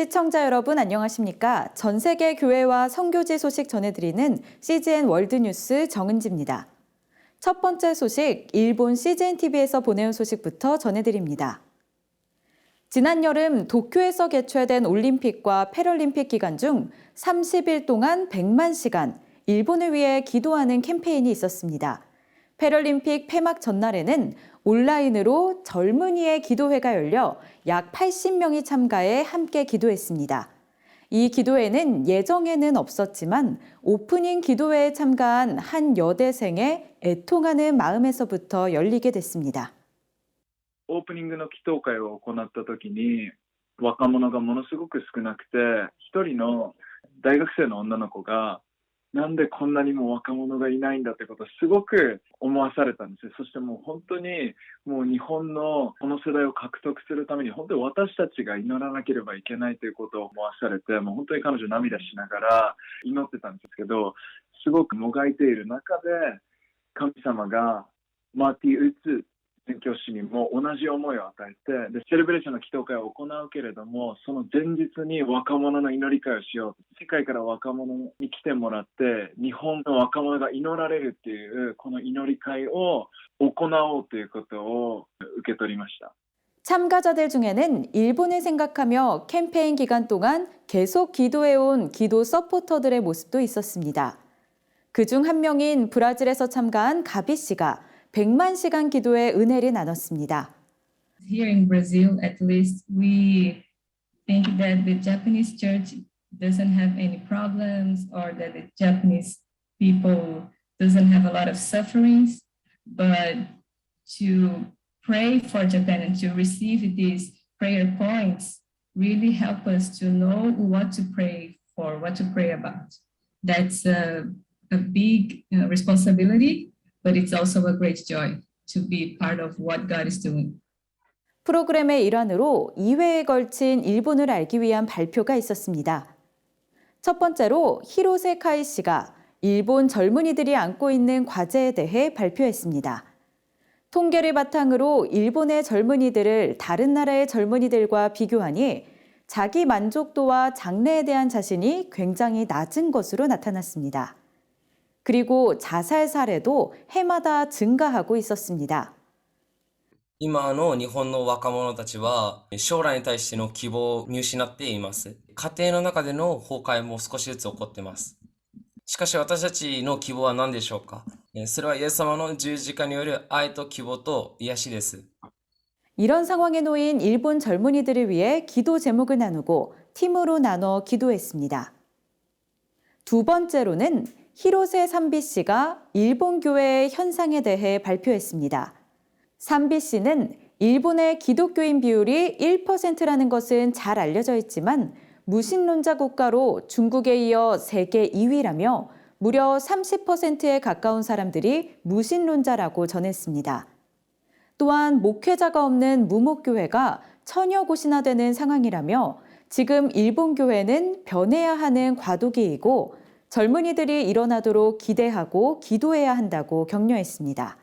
시청자 여러분 안녕하십니까? 전 세계 교회와 선교지 소식 전해드리는 CGN 월드뉴스 정은지입니다. 첫 번째 소식, 일본 CGNTV에서 보내온 소식부터 전해드립니다. 지난 여름 도쿄에서 개최된 올림픽과 패럴림픽 기간 중 30일 동안 100만 시간 일본을 위해 기도하는 캠페인이 있었습니다. 패럴림픽 폐막 전날에는 온라인으로 젊은이의 기도회가 열려 약 80명이 참가해 함께 기도했습니다. 이 기도회는 예정에는 없었지만 오프닝 기도회에 참가한 한 여대생의 애통하는 마음에서부터 열리게 됐습니다. オープニングの祈祷会を行った時に若者がものすごく少なくて一人の大学生の女の子がなんでこんなにも若者がいないんだってことをすごく思わされたんですよ。そしてもう本当にもう日本のこの世代を獲得するために本当に私たちが祈らなければいけないということを思わされて、もう本当に彼女涙しながら祈ってたんですけど、すごくもがいている中で神様がマーティ・ウッズ宣教師にも同じ思いを与えて、でセレブレーションの祈祷会を行うけれども、その前日に若者の祈り会をしよう。世界から若者に来てもらって、日本の若者が祈られるっていうこの祈り会を行おうということを受け取りました。 참가자들 중에는 일본을 생각하며 캠페인 기간 동안 계속 기도해온 기도 서포터들의 모습도 있었습니다. 그중 한 명인 브라질에서 참가한 가비 씨가 100만 시간 기도의 은혜를 나눴습니다. Here in Brazil, at least, we think that the Japanese church doesn't have any problems or that the Japanese people doesn't have a lot of sufferings, but to pray for Japan and to receive these prayer points really help us to know what to pray for, what to pray about. That's a big responsibility. But it's also a great joy to be part of what God is doing. 프로그램의 일환으로 2회에 걸친 일본을 알기 위한 발표가 있었습니다. 첫 번째로 히로세 카이 씨가 일본 젊은이들이 안고 있는 과제에 대해 발표했습니다. 통계를 바탕으로 일본의 젊은이들을 다른 나라의 젊은이들과 비교하니 자기 만족도와 장래에 대한 자신이 굉장히 낮은 것으로 나타났습니다. 그리고 자살 사례도 해마다 증가하고 있었습니다. 今の日本の若者たちは将来に対しての希望を見失っています。家庭の中での崩壊も少しずつ起こっています。しかし私たちの希望は何でしょうか。それはイエス様の十字架による愛と希望と癒しです。 이런 상황에 놓인 일본 젊은이들을 위해 기도 제목을 나누고 팀으로 나눠 기도했습니다. 두 번째로는 히로세 산비 씨가 일본 교회의 현상에 대해 발표했습니다. 산비 씨는 일본의 기독교인 비율이 1%라는 것은 잘 알려져 있지만 무신론자 국가로 중국에 이어 세계 2위라며 무려 30%에 가까운 사람들이 무신론자라고 전했습니다. 또한 목회자가 없는 무목교회가 천여 곳이나 되는 상황이라며 지금 일본 교회는 변해야 하는 과도기이고 젊은이들이 일어나도록 기대하고 기도해야 한다고 격려했습니다.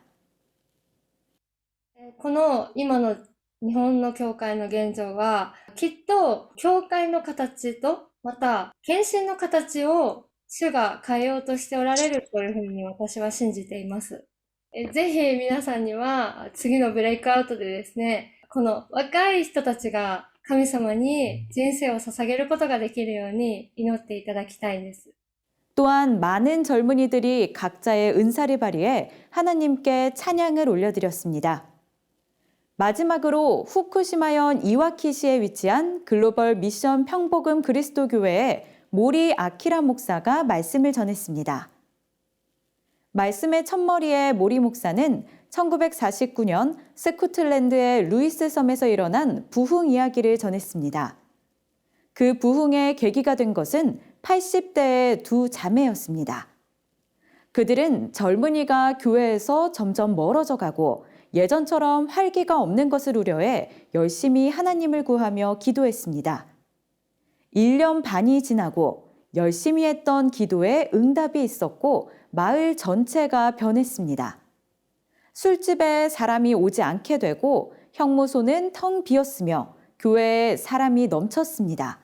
この今の日本の教会の現状は、きっと教会の形とまた献身の形を主が変えようとしておられるというふうに私は信じています。ぜひ皆さんには次のブレイクアウトでですね、この若い人たちが神様に人生を捧げることができるように祈っていただきたいです。 또한 많은 젊은이들이 각자의 은사를 발휘해 하나님께 찬양을 올려드렸습니다. 마지막으로 후쿠시마현 이와키시에 위치한 글로벌 미션 평복음 그리스도 교회의 모리 아키라 목사가 말씀을 전했습니다. 말씀의 첫머리에 모리 목사는 1949년 스코틀랜드의 루이스 섬에서 일어난 부흥 이야기를 전했습니다. 그 부흥의 계기가 된 것은 80대의 두 자매였습니다. 그들은 젊은이가 교회에서 점점 멀어져 가고 예전처럼 활기가 없는 것을 우려해 열심히 하나님을 구하며 기도했습니다. 1년 반이 지나고 열심히 했던 기도에 응답이 있었고 마을 전체가 변했습니다. 술집에 사람이 오지 않게 되고 형무소는 텅 비었으며 교회에 사람이 넘쳤습니다.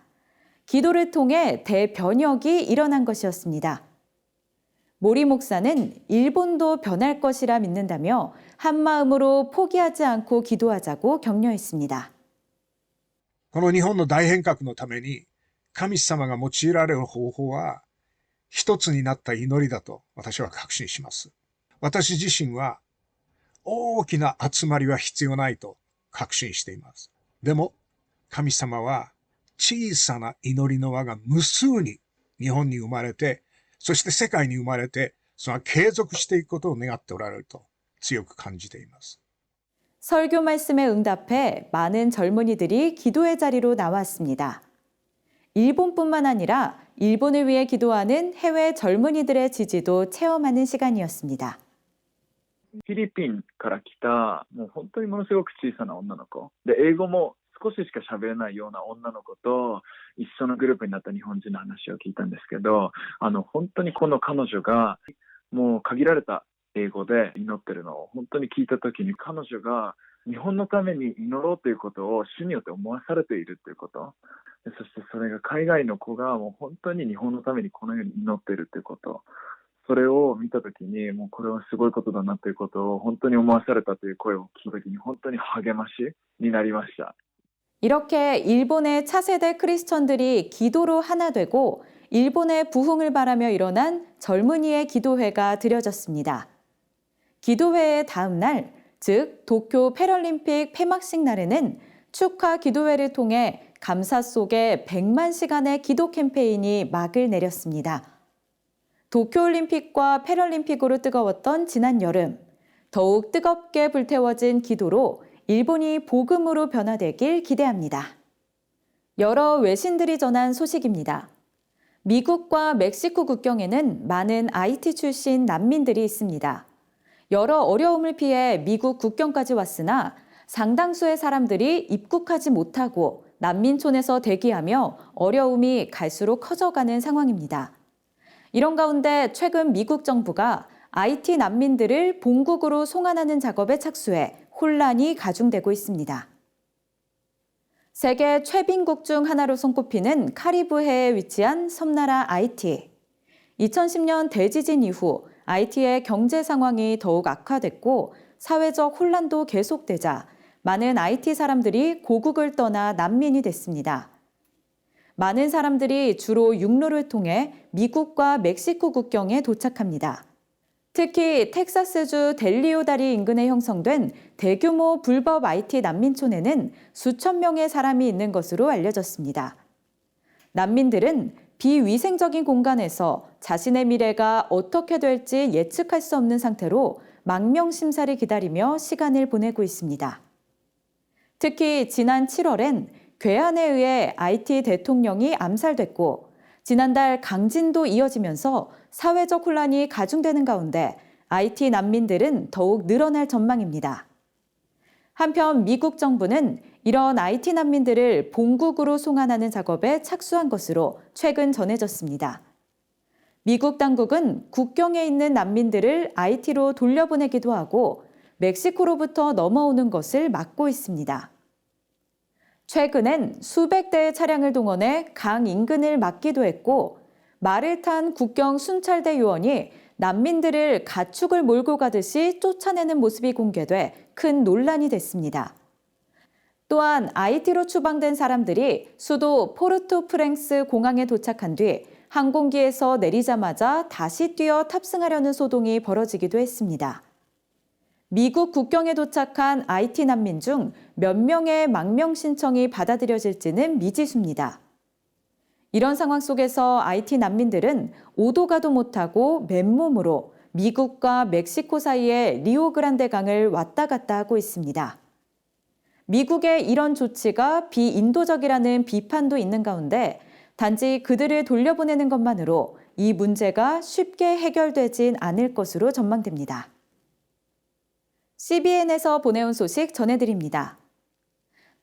기도를 통해 대변혁이 일어난 것이었습니다. 모리 목사는 일본도 변할 것이라 믿는다며 한마음으로 포기하지 않고 기도하자고 격려했습니다. この日本の大変革のために神様が用いられる方法は一つになった祈りだと私は確信します。私自身は大きな集まりは必要ないと確信しています。でも神様は小さな祈りの輪が無数に日本に生まれて、そして世界に生まれて、それは継続していくことを願っておられると強く感じています。 설교 말씀에 응답해 많은 젊은이들이 기도의 자리로 나왔습니다. 일본뿐만 아니라 일본을 위해 기도하는 해외 젊은이들의 지지도 체험하는 시간이었습니다. フィリピンから来た、もう本当にものすごく小さな女の子。で、英語も少ししか喋れないような女の子と一緒のグループになった日本人の話を聞いたんですけど、本当にこの彼女がもう限られた英語で祈ってるのを本当に聞いたときに、彼女が日本のために祈ろうということを主によって思わされているということ。そしてそれが海外の子がもう本当に日本のためにこのように祈っているということ。それを見たときに、もうこれはすごいことだなということを本当に思わされたという声を聞いたときに、本当に励ましになりました。 이렇게 일본의 차세대 크리스천들이 기도로 하나 되고 일본의 부흥을 바라며 일어난 젊은이의 기도회가 드려졌습니다. 기도회의 다음 날, 즉 도쿄 패럴림픽 폐막식 날에는 축하 기도회를 통해 감사 속에 100만 시간의 기도 캠페인이 막을 내렸습니다. 도쿄올림픽과 패럴림픽으로 뜨거웠던 지난 여름, 더욱 뜨겁게 불태워진 기도로 일본이 복음으로 변화되길 기대합니다. 여러 외신들이 전한 소식입니다. 미국과 멕시코 국경에는 많은 IT 출신 난민들이 있습니다. 여러 어려움을 피해 미국 국경까지 왔으나 상당수의 사람들이 입국하지 못하고 난민촌에서 대기하며 어려움이 갈수록 커져가는 상황입니다. 이런 가운데 최근 미국 정부가 IT 난민들을 본국으로 송환하는 작업에 착수해 혼란이 가중되고 있습니다. 세계 최빈국 중 하나로 손꼽히는 카리브해에 위치한 섬나라 아이티. 2010년 대지진 이후 아이티의 경제 상황이 더욱 악화됐고 사회적 혼란도 계속되자 많은 IT 사람들이 고국을 떠나 난민이 됐습니다. 많은 사람들이 주로 육로를 통해 미국과 멕시코 국경에 도착합니다. 특히 텍사스주 델리오다리 인근에 형성된 대규모 불법 IT 난민촌에는 수천 명의 사람이 있는 것으로 알려졌습니다. 난민들은 비위생적인 공간에서 자신의 미래가 어떻게 될지 예측할 수 없는 상태로 망명 심사를 기다리며 시간을 보내고 있습니다. 특히 지난 7월엔 괴한에 의해 IT 대통령이 암살됐고 지난달 강진도 이어지면서 사회적 혼란이 가중되는 가운데 IT 난민들은 더욱 늘어날 전망입니다. 한편 미국 정부는 이런 IT 난민들을 본국으로 송환하는 작업에 착수한 것으로 최근 전해졌습니다. 미국 당국은 국경에 있는 난민들을 IT로 돌려보내기도 하고 멕시코로부터 넘어오는 것을 막고 있습니다. 최근엔 수백 대의 차량을 동원해 강 인근을 막기도 했고 말을 탄 국경 순찰대 요원이 난민들을 가축을 몰고 가듯이 쫓아내는 모습이 공개돼 큰 논란이 됐습니다. 또한 IT로 추방된 사람들이 수도 포르토프랭스 공항에 도착한 뒤 항공기에서 내리자마자 다시 뛰어 탑승하려는 소동이 벌어지기도 했습니다. 미국 국경에 도착한 IT 난민 중 몇 명의 망명 신청이 받아들여질지는 미지수입니다. 이런 상황 속에서 IT 난민들은 오도 가도 못하고 맨몸으로 미국과 멕시코 사이의 리오그란데 강을 왔다 갔다 하고 있습니다. 미국의 이런 조치가 비인도적이라는 비판도 있는 가운데 단지 그들을 돌려보내는 것만으로 이 문제가 쉽게 해결되진 않을 것으로 전망됩니다. CBN에서 보내온 소식 전해드립니다.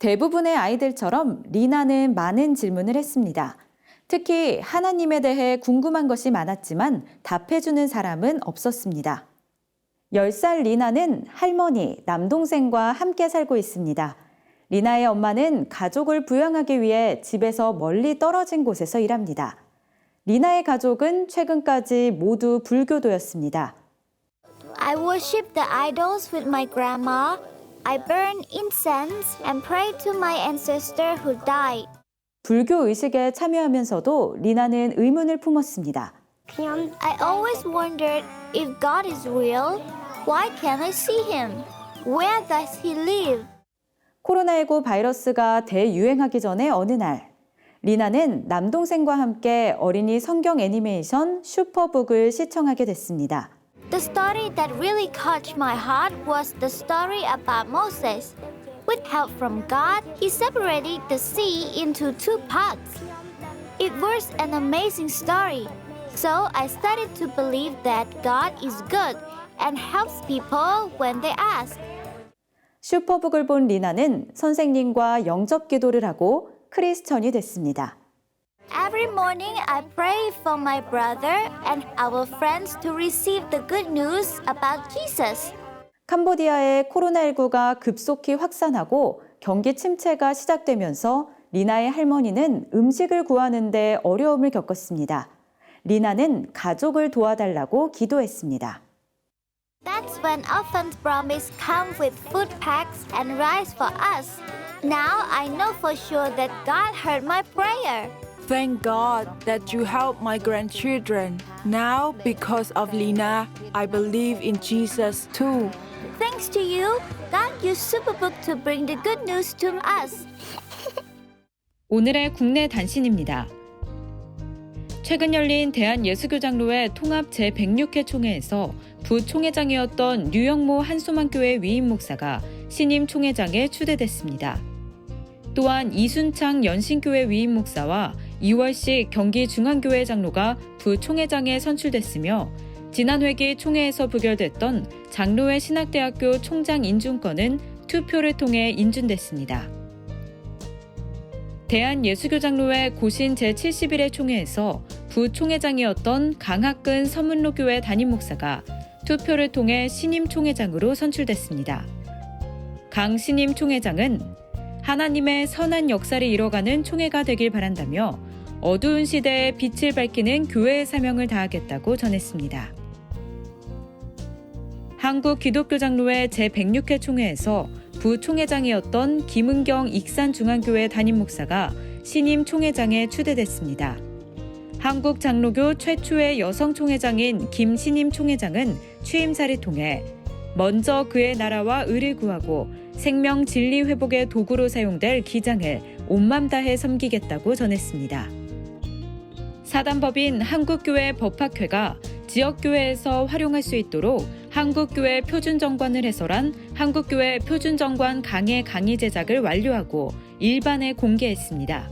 대부분의 아이들처럼 리나는 많은 질문을 했습니다. 특히 하나님에 대해 궁금한 것이 많았지만 답해주는 사람은 없었습니다. 10살 리나는 할머니, 남동생과 함께 살고 있습니다. 리나의 엄마는 가족을 부양하기 위해 집에서 멀리 떨어진 곳에서 일합니다. 리나의 가족은 최근까지 모두 불교도였습니다. I worship the idols with my grandma. I burn incense and pray to my ancestor who died. 불교 의식에 참여하면서도 리나는 의문을 품었습니다. I always wondered if God is real. Why can't I see him? Where does he live? 코로나19 바이러스가 대유행하기 전에 어느 날, 리나는 남동생과 함께 어린이 성경 애니메이션 슈퍼북을 시청하게 됐습니다. The story that really caught my heart was the story about Moses. With help from God, he separated the sea into two parts. It was an amazing story. So I started to believe that God is good and helps people when they ask. 슈퍼북을 본 리나는 선생님과 영접 기도를 하고 크리스천이 됐습니다. Every morning I pray for my brother and our friends to receive the good news about Jesus. 캄보디아의 코로나19가 급속히 확산하고 경기 침체가 시작되면서 리나의 할머니는 음식을 구하는 데 어려움을 겪었습니다. 리나는 가족을 도와달라고 기도했습니다. That's when orphans promise come with food packs and rice for us. Now I know for sure that God heard my prayer. Thank God that you helped my grandchildren. Now, because of Lina, I believe in Jesus too. Thanks to you, God used Superbook to bring the good news to us. 오늘의 국내 단신입니다. 최근 열린 대한예수교장로회 통합 제106회 총회에서 부총회장이었던 뉴영모 한소만교회 위임 목사가 신임 총회장에 추대됐습니다. 또한 이순창 연신교회 위임 목사와 이월식 경기중앙교회 장로가 부총회장에 선출됐으며 지난 회기 총회에서 부결됐던 장로회 신학대학교 총장 인준권은 투표를 통해 인준됐습니다. 대한예수교장로회 고신 제71회 총회에서 부총회장이었던 강학근 서문로교회 담임 목사가 투표를 통해 신임 총회장으로 선출됐습니다. 강 신임 총회장은 하나님의 선한 역사를 이뤄가는 총회가 되길 바란다며 어두운 시대에 빛을 밝히는 교회의 사명을 다하겠다고 전했습니다. 한국기독교장로회 제106회 총회에서 부총회장이었던 김은경 익산중앙교회 담임 목사가 신임 총회장에 추대됐습니다. 한국장로교 최초의 여성 총회장인 김신임 총회장은 취임사를 통해 먼저 그의 나라와 의를 구하고 생명 진리 회복의 도구로 사용될 기장을 온맘 다해 섬기겠다고 전했습니다. 사단법인 한국교회 법학회가 지역교회에서 활용할 수 있도록 한국교회 표준정관을 해설한 한국교회 표준정관 강해 강의 제작을 완료하고 일반에 공개했습니다.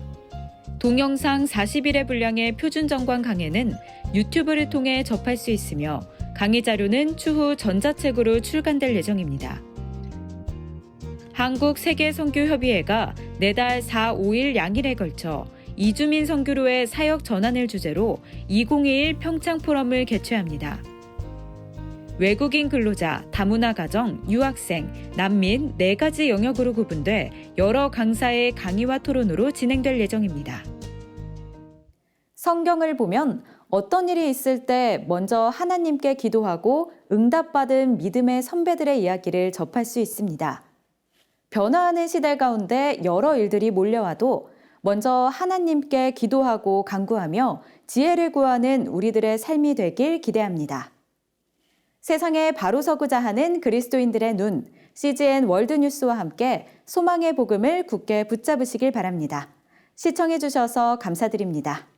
동영상 40일의 분량의 표준정관 강해는 유튜브를 통해 접할 수 있으며 강의 자료는 추후 전자책으로 출간될 예정입니다. 한국세계선교협의회가 내달 4, 5일 양일에 걸쳐 이주민 선교로의 사역 전환을 주제로 2021 평창 포럼을 개최합니다. 외국인 근로자, 다문화 가정, 유학생, 난민 4가지 영역으로 구분돼 여러 강사의 강의와 토론으로 진행될 예정입니다. 성경을 보면 어떤 일이 있을 때 먼저 하나님께 기도하고 응답받은 믿음의 선배들의 이야기를 접할 수 있습니다. 변화하는 시대 가운데 여러 일들이 몰려와도 먼저 하나님께 기도하고 간구하며 지혜를 구하는 우리들의 삶이 되길 기대합니다. 세상에 바로 서고자 하는 그리스도인들의 눈, CGN 월드뉴스와 함께 소망의 복음을 굳게 붙잡으시길 바랍니다. 시청해 주셔서 감사드립니다.